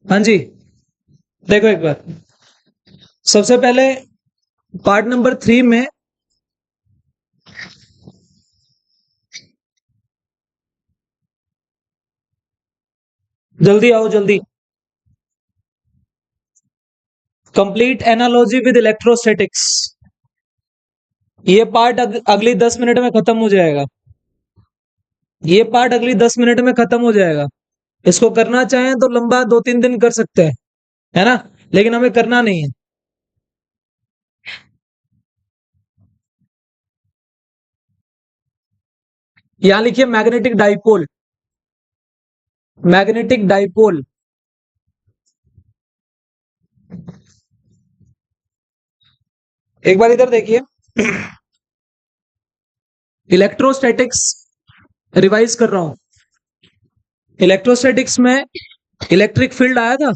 हाँ जी, देखो एक बार। सबसे पहले पार्ट नंबर 3 में जल्दी आओ जल्दी। Complete analogy with electrostatics. ये पार्ट अगली 10 मिनट में खत्म हो जाएगा। ये पार्ट अगली 10 मिनट में खत्म हो जाएगा। इसको करना चाहें तो लंबा 2-3 दिन कर सकते हैं, है ना, लेकिन हमें करना नहीं है। यहां लिखिए मैग्नेटिक डाइपोल। Magnetic dipole. एक बार इधर देखिए। इलेक्ट्रोस्टैटिक्स रिवाइज कर रहा हूं। इलेक्ट्रोस्टैटिक्स में इलेक्ट्रिक फील्ड आया था।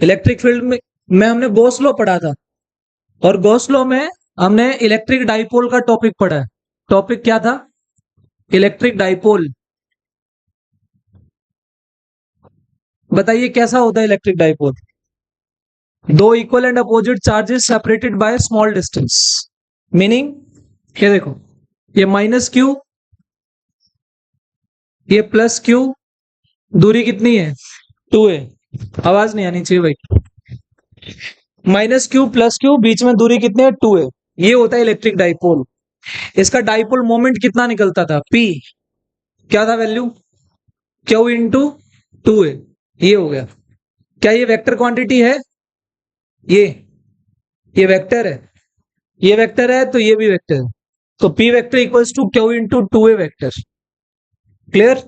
इलेक्ट्रिक फील्ड में हमने गॉस लॉ पढ़ा था, और गॉस लॉ में हमने इलेक्ट्रिक डाइपोल का टॉपिक पढ़ा है। टॉपिक क्या था? Electric dipole. बताइए कैसा होता है इलेक्ट्रिक डाइपोल? दो equal and opposite charges separated by small distance. Meaning, ये देखो, ये माइनस क्यू, ये प्लस क्यू, दूरी कितनी है? 2a। आवाज नहीं आनी चाहिए भाई। माइनस क्यू प्लस क्यू, बीच में दूरी कितनी है? 2a। ये होता है इलेक्ट्रिक डाइपोल। इसका डाइपोल मोमेंट कितना निकलता था? P। क्या था वैल्यू? Q into 2a। ये हो गया। क्या ये वेक्टर क्वांटिटी है? ये वेक्टर है। ये वेक्टर है तो ये भी वेक्टर है। तो P vector equals to Q into 2a vector. Clear?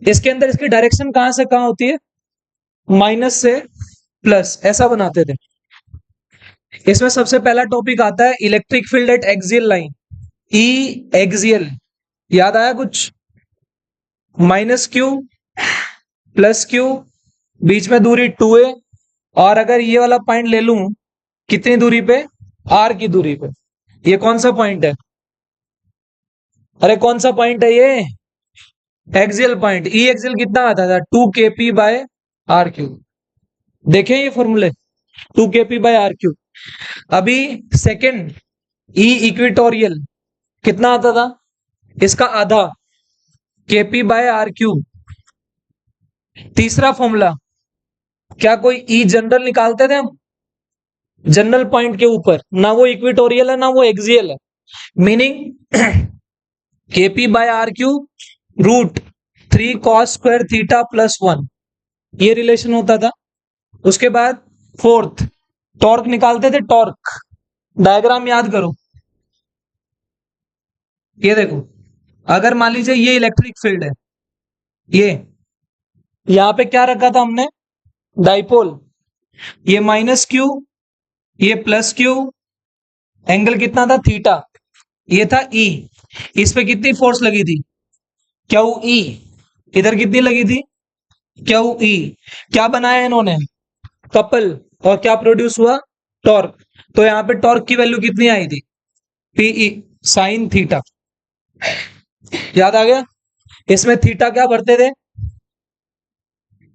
इसके अंदर इसकी डायरेक्शन कहां से कहां होती है? माइनस से प्लस, ऐसा बनाते थे। इसमें सबसे पहला टॉपिक आता है electric field at axial line. E axial, याद आया कुछ? माइनस क्यू प्लस क्यू, बीच में दूरी 2a, और अगर ये वाला पॉइंट ले लूं, कितनी दूरी पे? R की दूरी पे। ये कौन सा पॉइंट है? अरे कौन सा पॉइंट है ये? Axial point. ई एक्सियल कितना आता था? 2kp bye R cube. देखें ये फॉर्मूले, 2kp बाय आर क्यूब। अभी सेकंड, ई इक्वेटोरियल कितना आता था? इसका आधा, kp बाय आर क्यूब। तीसरा फॉर्मूला, क्या कोई ई जनरल निकालते थे हम? जनरल पॉइंट के ऊपर, ना वो इक्वेटोरियल है ना वो एक्सियल है। Meaning kp by R cube root 3 cos square theta plus 1, ये रिलेशन होता था। उसके बाद फोर्थ, टॉर्क निकालते थे। टॉर्क डायग्राम याद करो। ये देखो, अगर मान लीजिए ये इलेक्ट्रिक फील्ड है, ये यहां पे क्या रखा था हमने? डाइपोल। ये माइनस क्यू, ये प्लस क्यू, एंगल कितना था? थीटा। ये था ई। इस पे कितनी फोर्स लगी थी? Q E. इधर कितनी लगी थी? Q E. क्या बनाया इन्होंने? कपल। और क्या प्रोड्यूस हुआ? टॉर्क। तो यहां पे टॉर्क की वैल्यू कितनी आई थी? PE sine theta. याद आ गया? इसमें थीटा क्या भरते थे?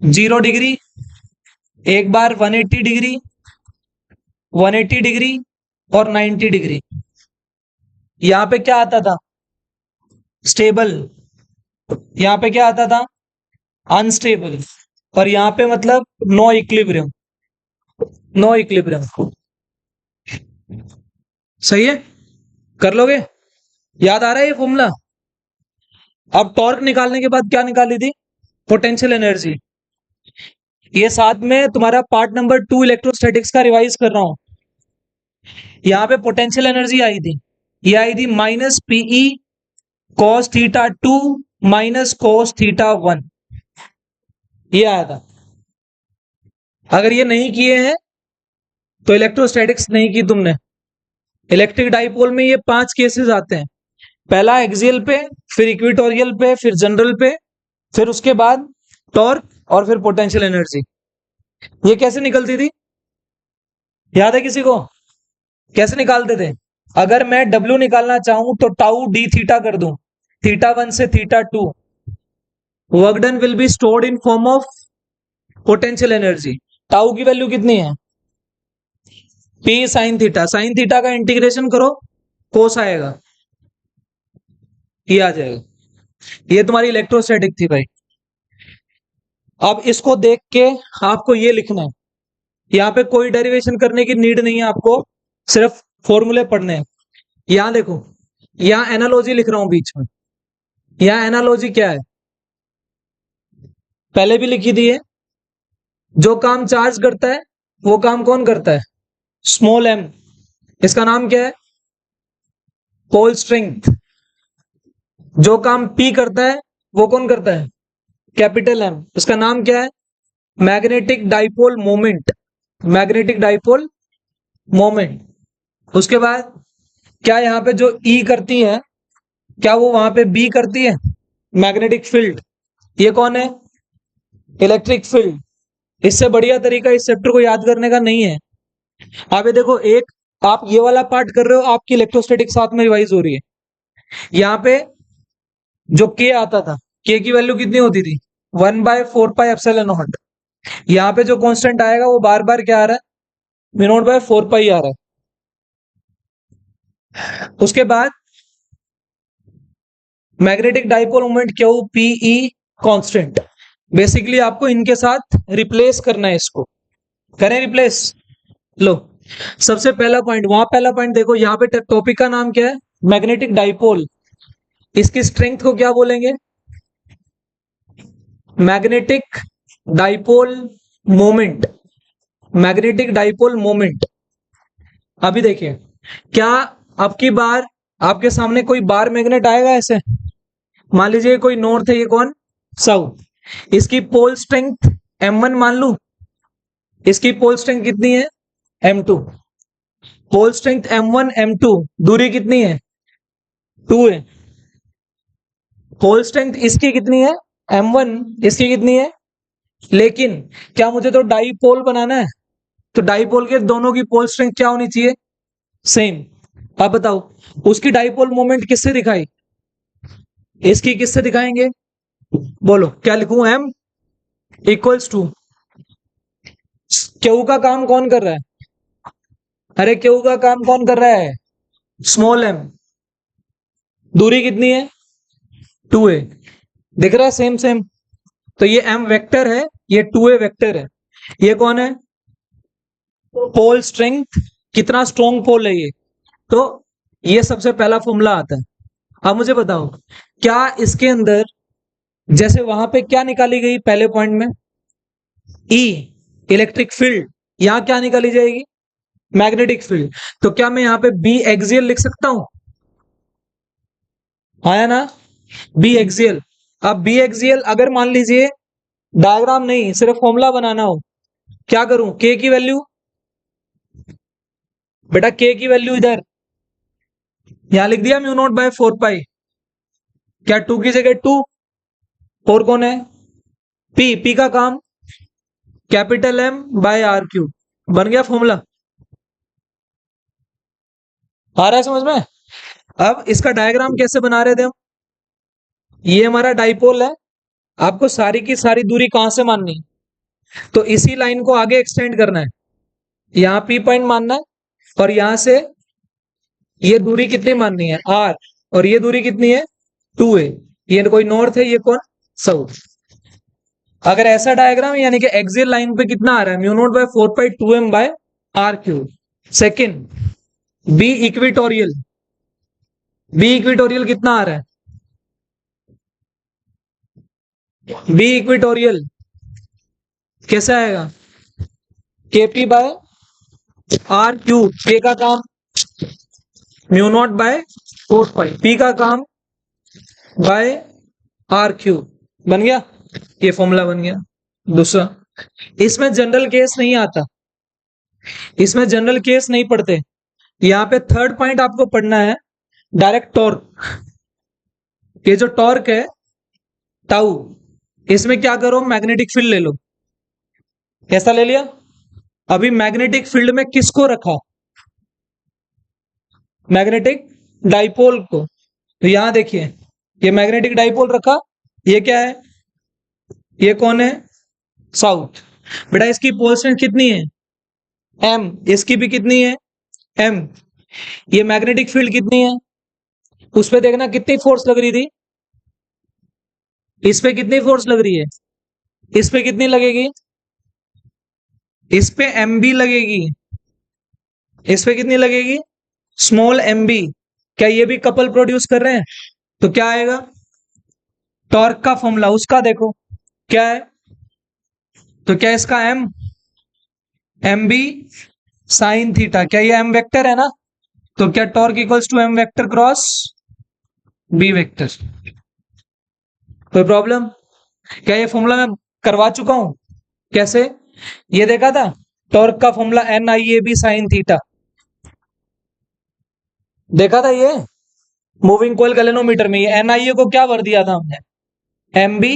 0 डिग्री, एक बार 180 डिग्री, 180 डिग्री, और 90 डिग्री। यहां पे क्या आता था? स्टेबल। यहां पे क्या आता था? अनस्टेबल। और यहां पे मतलब नो इक्विलिब्रियम। No equilibrium. सही है? कर लोगे? याद आ रहा है ये फॉर्मूला? अब टॉर्क निकालने के बाद क्या निकाली थी? Potential energy. ये साथ में तुम्हारा पार्ट नंबर 2 इलेक्ट्रोस्टैटिक्स का रिवाइज कर रहा हूं। यहां पे पोटेंशियल एनर्जी आई थी, ये आई थी minus PE cos theta 2 minus cos theta 1, ये आया था। अगर ये नहीं किए हैं तो इलेक्ट्रोस्टैटिक्स नहीं की तुमने। इलेक्ट्रिक डाइपोल में ये 5 केसेस आते हैं। पहला एक्सियल पे, फिर इक्वेटोरियल पे, फिर जनरल पे, फिर उसके बाद टॉर्क, और फिर पोटेंशियल एनर्जी। ये कैसे निकलती थी? याद है किसी को? कैसे निकालते थे? अगर मैं W निकालना चाहूं तो टाउ डी थीटा कर दूं, थीटा 1 से theta 2। Work done will be stored in form of potential energy. Tau की वैल्यू कितनी है? P sine theta. Sine theta का इंटीग्रेशन करो, कोस आएगा, ये आ जाएगा। ये तुम्हारी इलेक्ट्रोस्टैटिक थी भाई। अब इसको देख के आपको ये लिखना है, यहाँ पे कोई डेरिवेशन करने की नीड नहीं है आपको, सिर्फ फॉर्मूले पढ़ने हैं। यहां देखो, यहां एनालॉजी लिख रहा हूं बीच में। यहां एनालॉजी क्या है, पहले भी लिखी दी है। जो काम चार्ज करता है वो काम कौन करता है? Small M. इसका नाम क्या है? Pole strength. जो काम पी करता है वो कौन करता है? Capital M. इसका नाम क्या है? Magnetic dipole moment. Magnetic dipole moment. उसके बाद क्या यहाँ पे जो ई करती है, क्या वो वहां पे बी करती है? Magnetic field. ये कौन है? Electric field. इससे बढ़िया तरीका इस चैप्टर को याद करने का नहीं है। आप ये देखो, एक आप ये वाला पार्ट कर रहे हो, आपकी इलेक्ट्रोस्टैटिक साथ में रिवाइज हो रही है। यहाँ पे जो के आता था, के की वैल्यू कितनी होती थी? 1/4πε0। यहाँ पे जो कांस्टेंट आएगा वो बार बार क्या आ रहा है? μ0/4π आ रहा है। उसके बाद magnetic dipole moment Q PE constant. Basically आपको इनके साथ रिप्लेस करना है, इसको करें रिप्लेस। लो, सबसे पहला पॉइंट, वहां पहला पॉइंट देखो, यहाँ पे टॉपिक का नाम क्या है? Magnetic dipole. इसकी स्ट्रेंथ को क्या बोलेंगे? Magnetic dipole moment. Magnetic dipole moment. अभी देखिए, क्या आपकी बार आपके सामने कोई बार मैग्नेट आएगा ऐसे? मान लीजिए कोई नॉर्थ है, ये कौन? साउथ। इसकी पोल स्ट्रेंथ m1 मान लू। इसकी पोल स्ट्रेंथ कितनी है? m2। Pole strength m1 m2, दूरी कितनी है? 2 है। पोल स्ट्रेंथ इसकी कितनी है? m1, इसकी कितनी है? लेकिन क्या मुझे तो डाइपोल बनाना है, तो डाइपोल के दोनों की पोल स्ट्रेंथ क्या होनी चाहिए? सेम। अब बताओ, उसकी डाइपोल मोमेंट किससे दिखाई? इसकी किससे दिखाएंगे? बोलो क्या लिखूं? m इक्वल्स टू क्यू का काम कौन कर रहा है? अरे क्यू का काम कौन कर रहा है? Small m। दूरी कितनी है? 2a। दिख रहा है? Same same. तो ये m वेक्टर है, ये 2a वेक्टर है। ये कौन है? Pole strength. कितना स्ट्रॉन्ग पोल है ये? तो ये सबसे पहला फॉर्मूला आता है। अब मुझे बताओ, क्या इसके अंदर जैसे वहां पे क्या निकाली गई पहले पॉइंट में? ई, इलेक्ट्रिक फील्ड। यहां क्या निकाली जाएगी? Magnetic field. तो क्या मैं यहां पे बी एक्सियल लिख सकता हूं? आया ना? B axial. अब बी एक्सियल अगर मान लीजिए डायग्राम नहीं, सिर्फ फॉर्मूला बनाना हो, क्या करूं? के की वैल्यू, बेटा के की वैल्यू इधर यहां लिख दिया, μ0/4π। क्या 2 की जगह 2? और कौन है? पी। पी का काम कैपिटल M/r3। बन गया फॉर्मूला। आ रहा है समझ में? अब इसका डायग्राम कैसे बना रहे थे हम? ये हमारा डाइपोल है, आपको सारी की सारी दूरी कहां से माननी है? तो इसी लाइन को आगे एक्सटेंड करना है। यहां पी पॉइंट मानना है, और यहां से ये दूरी कितनी माननी है? r। और ये दूरी कितनी है? 2a। ये कोई नॉर्थ है, ये कौन? साउथ। अगर ऐसा डायग्राम, यानी कि एक्सियल लाइन पे कितना आ रहा है? μ0/4π2m/r3। Second, B equatorial. B equatorial कितना आ रहा है? बी इक्विटोरियल कैसे आएगा? kp/r3। के का काम μ0/4π, पी का काम r3। बन गया, ये फॉर्मूला बन गया। दूसरा, इसमें जनरल केस नहीं आता, इसमें जनरल केस नहीं पढ़ते। यहाँ पे थर्ड पॉइंट आपको पढ़ना है, डायरेक्ट टॉर्क। ये जो टॉर्क है टाउ, इसमें क्या करो? मैग्नेटिक फील्ड ले लो। कैसा ले लिया? अभी मैग्नेटिक फील्ड में किसको रखा? मैग्नेटिक डाइपोल को। तो यहां देखिए, ये मैग्नेटिक डाइपोल रखा, ये क्या है? ये कौन है? साउथ। बेटा इसकी पोल स्ट्रेंथ कितनी है? एम। इसकी भी कितनी है? एम। ये मैग्नेटिक फील्ड कितनी है? उस पे देखना कितनी फोर्स लग रही थी। इस पे कितनी फोर्स लग रही है? इस पे कितनी लगेगी? इस पे एम बी लगेगी। इस पे कितनी लगेगी? Small M B. क्या ये भी कपल प्रोड्यूस कर रहे हैं? तो क्या आएगा? टॉर्क का फॉर्मूला उसका देखो क्या है। तो क्या इसका एम बी साइन थीटा। क्या ये एम वेक्टर है ना? तो क्या torque equals to M vector cross B vector. कोई प्रॉब्लम? क्या ये फॉर्मूला मैं करवा चुका हूं? कैसे? ये देखा था टॉर्क का formula N I A B sine theta. देखा था ये मूविंग कोयल गैल्वेनोमीटर में। ये एन आई ए को क्या भर दिया था हमने? M B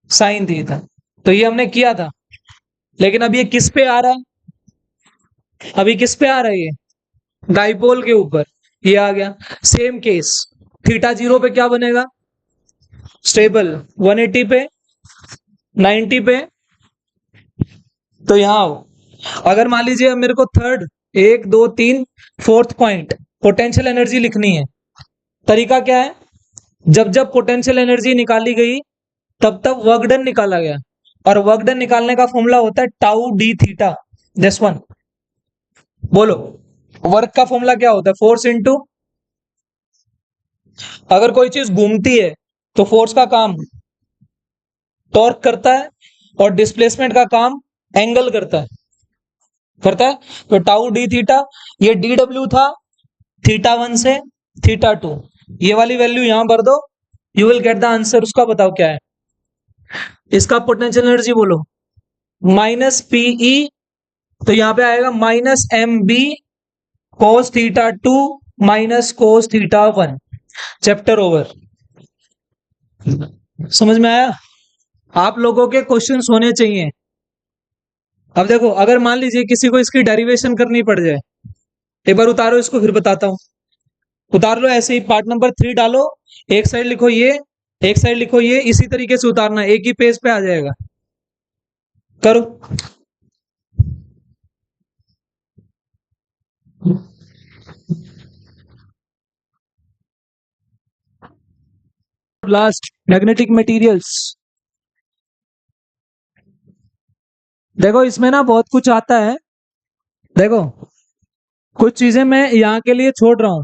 sine theta. तो ये हमने किया था। लेकिन अब ये किस पे आ रहा है? अभी किस पे आ रहा है ये? डाइपोल के ऊपर। ये आ गया। सेम केस थीटा जीरो पे क्या बनेगा? स्टेबल। 180 पे, 90 पे। तो यहां आओ। अगर मान लीजिए अब मेरे को third, 1 2 3 fourth point potential energy लिखनी है। तरीका क्या है? जब जब पोटेंशियल एनर्जी निकाली गई तब तब वर्क डन निकाला गया। और वर्क डन निकालने का फॉर्मूला होता है tau D theta. This one. बोलो वर्क का फॉर्मूला क्या होता है? फोर्स इनटू, अगर कोई चीज घूमती है तो फोर्स का काम टॉर्क करता है और डिस्प्लेसमेंट का काम एंगल करता है। तो टाउ डी थीटा, ये डी डब्ल्यू था थीटा 1 से थीटा 2। ये वाली वैल्यू यहां भर दो, you will get the answer. उसका बताओ क्या है? इसका पोटेंशियल एनर्जी बोलो। Minus PE. तो यहां पे आएगा minus M B cos theta 2 minus cos theta 1। Chapter over. समझ में आया? आप लोगों के क्वेश्चंस होने चाहिए। अब देखो अगर मान लीजिए किसी को इसकी डेरिवेशन करनी पड़ जाए, एक बार उतारो इसको फिर बताता हूं। उतार लो ऐसे ही, पार्ट नंबर 3 डालो, एक साइड लिखो ये, एक साइड लिखो ये, इसी तरीके से उतारना, एक ही पेज पे आ जाएगा। करो। Last magnetic materials. देखो इसमें ना बहुत कुछ आता है। देखो कुछ चीजें मैं यहाँ के लिए छोड़ रहा हूं,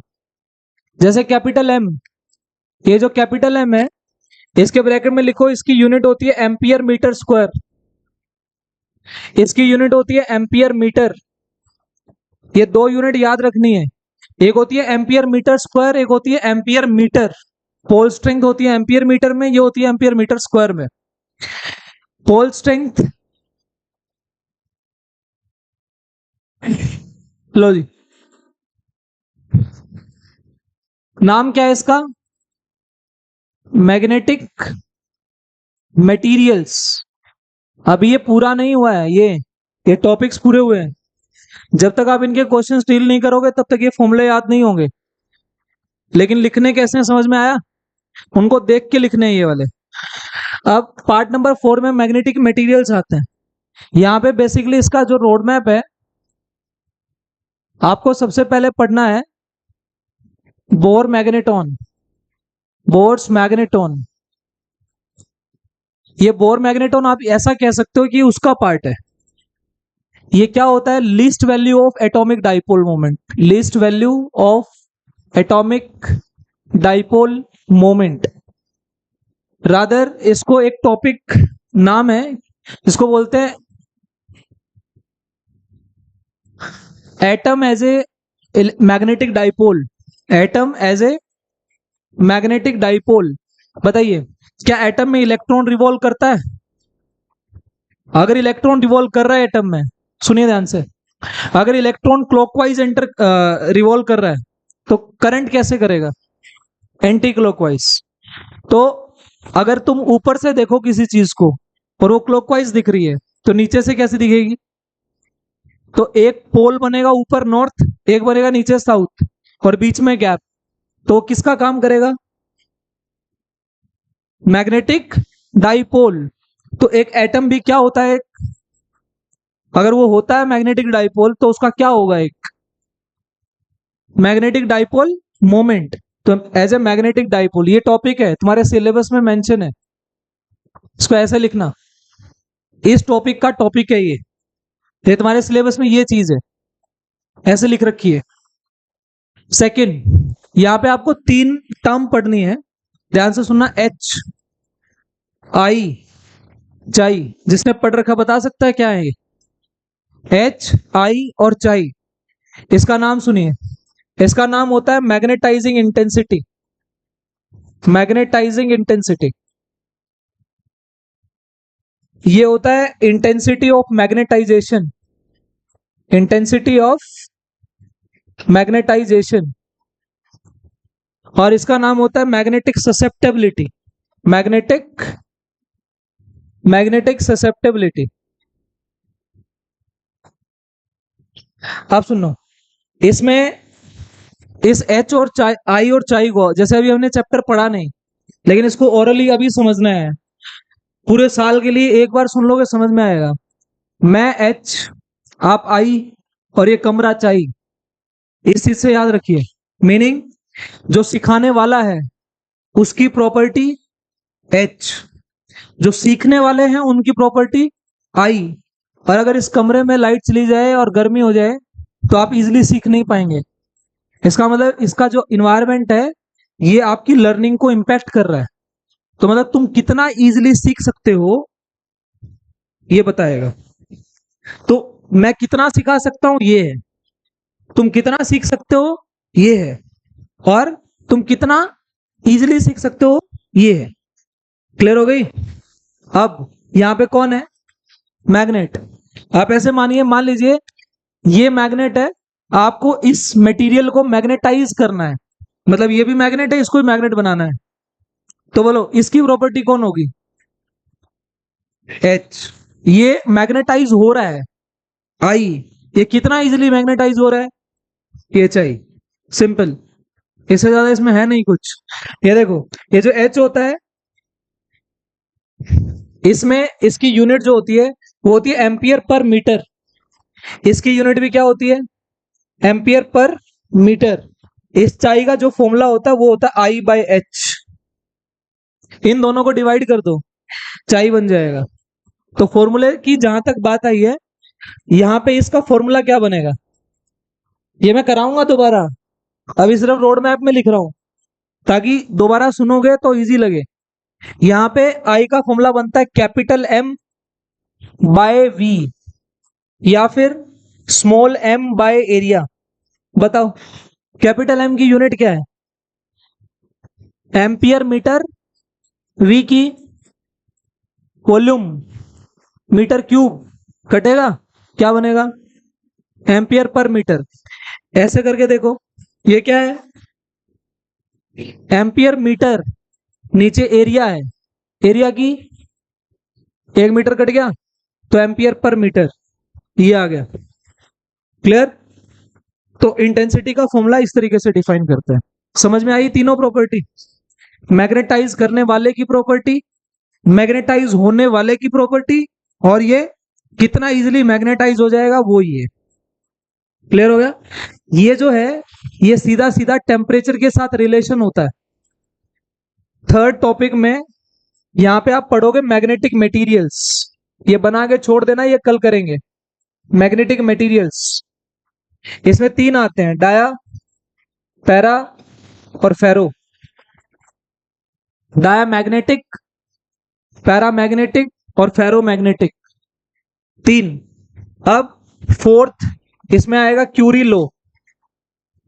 जैसे कैपिटल एम। ये जो कैपिटल एम है इसके ब्रैकेट में लिखो, इसकी यूनिट होती है एम्पियर मीटर स्क्वायर। इसकी यूनिट होती है एम्पियर मीटर। ये दो यूनिट याद रखनी है, एक होती है एम्पियर मीटर स्क्वायर, एक होती है एम्पियर मीटर। पोल स्ट्रेंथ होती है एम्पियर मीटर में, ये होती है एम्पियर मीटर स्क्वायर में। पोल स्ट्रेंथ, लो जी, नाम क्या है इसका? Magnetic materials. अभी ये पूरा नहीं हुआ है, ये टॉपिक्स पूरे हुए हैं। जब तक आप इनके क्वेश्चंस डील नहीं करोगे तब तक ये फॉर्मूले याद नहीं होंगे। लेकिन लिखने कैसे हैं समझ में आया? उनको देख के लिखने हैं ये वाले। अब पार्ट नंबर 4 में मैग्नेटिक मटेरियल्स आते हैं। यहाँ पे बेसिकली इसका जो रोड मैप है, आपको सबसे पहले पढ़ना है बोर मैग्नेटॉन। Bourse magneton. ये बोर मैग्नेटॉन आप ऐसा कह सकते हो कि उसका पार्ट है। ये क्या होता है? Least value of atomic dipole moment. Least value of atomic dipole moment. Rather इसको एक टॉपिक नाम है, इसको बोलते हैं atom as a magnetic dipole. Atom as a magnetic dipole. बताइए क्या एटम में इलेक्ट्रॉन रिवॉल्व करता है? अगर इलेक्ट्रॉन रिवॉल्व कर रहा है एटम में, सुनिए ध्यान से, अगर इलेक्ट्रॉन क्लॉकवाइज रिवॉल्व कर रहा है तो करंट कैसे करेगा? Anti clockwise. तो अगर तुम ऊपर से देखो किसी चीज को और वो क्लॉकवाइज दिख रही है तो नीचे से कैसे दिखेगी? तो एक पोल बनेगा ऊपर नॉर्थ, एक बनेगा नीचे साउथ, और बीच में गैप। तो किसका काम करेगा? Magnetic dipole. तो एक एटम भी क्या होता है, अगर वो होता है मैग्नेटिक डाइपोल तो उसका क्या होगा, एक मैग्नेटिक डाइपोल मोमेंट। तो एज ए मैग्नेटिक डाइपोल, ये टॉपिक है तुम्हारे सिलेबस में मेंशन है, इसको ऐसे लिखना, इस टॉपिक का टॉपिक है ये तुम्हारे सिलेबस में ये चीज है, ऐसे लिख रखी है। सेकंड, यहां पे आपको 3 टर्म पढ़नी है, ध्यान से सुनना। एच आई चाई, जिसने पढ़ रखा बता सकता है क्या है ये? एच आई और चाई, इसका नाम सुनिए, इसका नाम होता है मैग्नेटाइजिंग इंटेंसिटी। मैग्नेटाइजिंग इंटेंसिटी, ये होता है intensity of magnetization, intensity of magnetization. और इसका नाम होता है magnetic susceptibility, magnetic magnetic susceptibility. आप सुनो, इसमें इस एच और चाई, आई और चाई को, जैसे अभी हमने चैप्टर पढ़ा नहीं, लेकिन इसको ओरली अभी समझना है, पूरे साल के लिए एक बार सुन लोगे समझ में आएगा। मैं एच, आप आई, और ये कमरा चाई, इस चीज से याद रखिए। मीनिंग, जो सिखाने वाला है उसकी प्रॉपर्टी एच, जो सीखने वाले हैं उनकी प्रॉपर्टी आई। और अगर इस कमरे में लाइट चली जाए और गर्मी हो जाए तो आप इजीली सीख नहीं पाएंगे। इसका मतलब इसका जो इन्वायरमेंट है ये आपकी लर्निंग को इम्पैक्ट कर रहा है। तो मतलब तुम कितना इजीली सीख सकते हो ये बताएगा। तो मैं कितना सिखा सकता हूं ये है, तुम कितना सीख सकते हो ये है, और तुम कितना इजीली सीख सकते हो ये है। क्लियर हो गई? अब यहां पे कौन है? मैग्नेट। आप ऐसे मानिए, मान लीजिए ये मैग्नेट है, आपको इस मटेरियल को मैग्नेटाइज करना है, मतलब ये भी मैग्नेट है, इसको भी मैग्नेट बनाना है। तो बोलो इसकी प्रॉपर्टी कौन होगी? एच। ये मैग्नेटाइज हो रहा है, आई। ये कितना इजीली मैग्नेटाइज हो रहा है? H I. सिंपल, इससे ज्यादा इसमें है नहीं कुछ। ये देखो, ये जो एच होता है, इसमें इसकी यूनिट जो होती है वो होती है एम्पियर पर मीटर। इसकी यूनिट भी क्या होती है? Ampere per metre. इस चाई का जो फॉर्मूला होता है वो होता है आई बाय एच। इन दोनों को डिवाइड कर दो, चाई बन जाएगा। तो फॉर्मूले की जहां तक बात आई है, यहां पे इसका फॉर्मूला क्या बनेगा ये मैं कराऊंगा दोबारा, अभी सिर्फ रोड मैप में लिख रहा हूं ताकि दोबारा सुनोगे तो इजी लगे। यहां पे आई का फॉर्मूला बनता है कैपिटल एम बाय वी, या फिर स्मॉल एम बाय एरिया। बताओ कैपिटल एम की यूनिट क्या है? एम्पियर मीटर, वी की वॉल्यूम, मीटर क्यूब, कटेगा क्या बनेगा? Ampere per metre. ऐसे करके देखो, ये क्या है? एम्पियर मीटर, नीचे एरिया है, एरिया की 1 मीटर कट गया तो एम्पियर पर मीटर, ये आ गया। क्लियर? तो इंटेंसिटी का फॉर्मूला इस तरीके से डिफाइन करते हैं। समझ में आई तीनों प्रॉपर्टी? मैग्नेटाइज करने वाले की प्रॉपर्टी, मैग्नेटाइज होने वाले की प्रॉपर्टी, और ये कितना इजीली मैग्नेटाइज हो जाएगा वो ये। क्लियर हो गया? ये जो है ये सीधा सीधा टेम्परेचर के साथ रिलेशन होता है। थर्ड टॉपिक में यहां पे आप पढ़ोगे मैग्नेटिक मटेरियल्स, ये बना के छोड़ देना, ये कल करेंगे। मैग्नेटिक मटेरियल्स, इसमें 3 आते हैं, डाया, पैरा और फेरो। डाया मैग्नेटिक, पैरा मैग्नेटिक और फेरो मैग्नेटिक, 3। अब फोर्थ इसमें आएगा क्यूरी लो।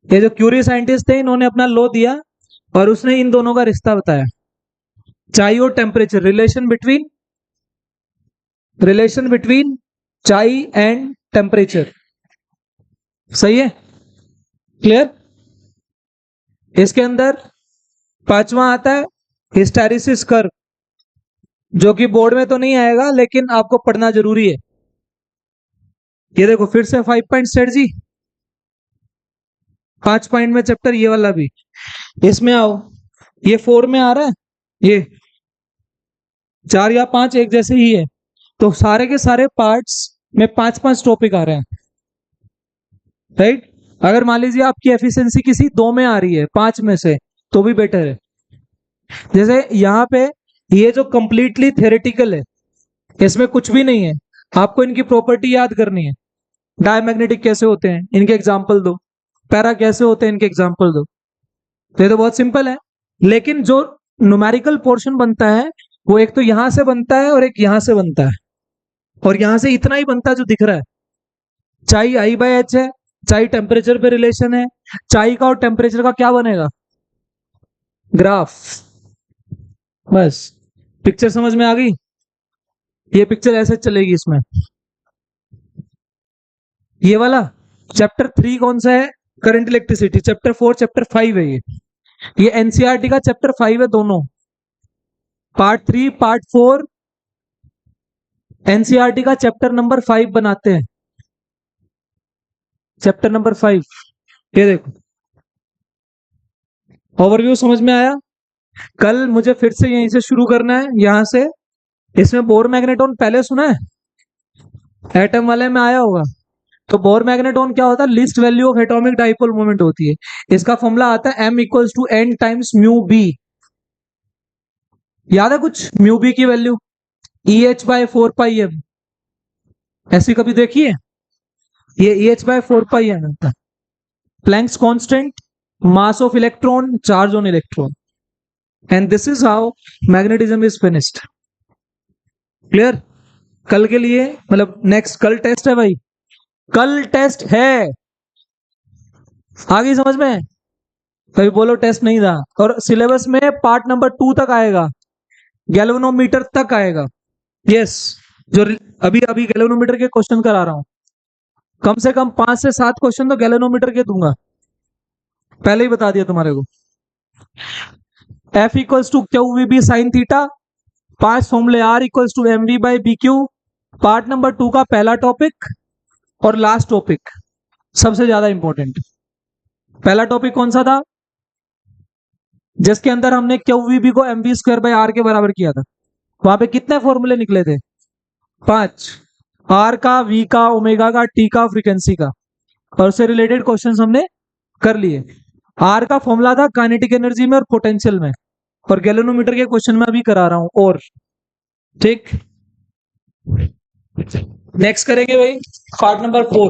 ये जो क्यूरी साइंटिस्ट थे इन्होंने अपना लो दिया और उसने इन दोनों का रिश्ता बताया, चाई और टेम्परेचर, रिलेशन बिटवीन चाई एंड टेम्परेचर। सही है? क्लियर? इसके अंदर 5वां आता है हिस्टैरिसीस कर्व, जो कि बोर्ड में तो नहीं आएगा लेकिन आपको पढ़ना जरूरी है। ये देखो फिर से 5 पॉइंट स्ट्रेटजी, 5 पॉइंट में चैप्टर ये वाला भी। इसमें आओ, ये 4 में आ रहा है, ये 4 या 5 एक जैसे ही है, तो सारे के सारे पार्ट्स में 5-5 टॉपिक आ रहे हैं, राइट। अगर मान लीजिए आपकी एफिशिएंसी किसी 2 में आ रही है 5 में से, तो भी बेटर है। जैसे यहाँ पे ये जो कंप्लीटली थ्योरेटिकल है, इसमें कुछ भी नहीं है, आपको इनकी प्रॉपर्टी याद करनी है। डायमैग्नेटिक कैसे होते हैं, इनके एग्जाम्पल दो। पैरा कैसे होते हैं, इनके एग्जाम्पल दो। तो ये तो बहुत सिंपल है, लेकिन जो न्यूमेरिकल पोर्शन बनता है वो एक तो यहां से बनता है और एक यहां से बनता है, और यहां से इतना ही बनता है जो दिख रहा है। चाहे आई बाय एच है, चाहे टेम्परेचर पे रिलेशन है, चाय का और टेम्परेचर का क्या बनेगा, ग्राफ। बस पिक्चर समझ में आ गई। ये पिक्चर ऐसे चलेगी इसमें। ये वाला चैप्टर 3 कौन सा है, करंट इलेक्ट्रिसिटी। चैप्टर 4 चैप्टर 5 है ये एनसीईआरटी का चैप्टर 5 है दोनों। पार्ट 3 पार्ट 4 एनसीईआरटी का चैप्टर नंबर 5 बनाते हैं। चैप्टर नंबर 5 ये देखो, ओवरव्यू समझ में आया। कल मुझे फिर से यहीं से शुरू करना है, यहां से। इसमें बोर मैग्नेटोन पहले सुना है, एटम वाले में आया होगा। तो बोर मैग्नेटोन क्या होता है, least value of atomic dipole moment होती है। इसका फॉर्मूला आता है m equals to n times mu B. याद है कुछ म्यू बी की वैल्यू, EH बाय 4πm। ऐसी कभी देखी है, ये EH बाय 4πm होता है। Planck's constant, mass of electron, charge on electron, and this is how magnetism is finished. Clear. कल के लिए मतलब नेक्स्ट कल टेस्ट है भाई, कल टेस्ट है। आगे समझ में, कभी बोलो टेस्ट नहीं था। और सिलेबस में पार्ट नंबर 2 तक आएगा, गैल्वेनोमीटर तक आएगा। यस, जो अभी अभी गैल्वेनोमीटर के क्वेश्चन करा रहा हूं, कम से कम 5 से 7 क्वेश्चन तो गैल्वेनोमीटर के दूंगा, पहले ही बता दिया तुम्हारे को। F equals to Q V B sine theta, 5 फॉर्मूले R equals to M V by B Q. Part number 2 का पहला टॉपिक और लास्ट टॉपिक सबसे ज्यादा इंपॉर्टेंट। पहला टॉपिक कौन सा था, जिसके अंदर हमने क्यू वी बी को M V square by R के बराबर किया था। वहां पे कितने फॉर्मूले निकले थे, 5। आर का, वी का, ओमेगा का, टी का, फ्रीक्वेंसी का, और उससे रिलेटेड क्वेश्चंस हमने कर लिए। आर का फॉर्मूला था काइनेटिक एनर्जी में और पोटेंशियल में, और गैल्वेनोमीटर के क्वेश्चन में अभी करा रहा हूं। और ठीक, नेक्स्ट करेंगे भाई पार्ट नंबर 4।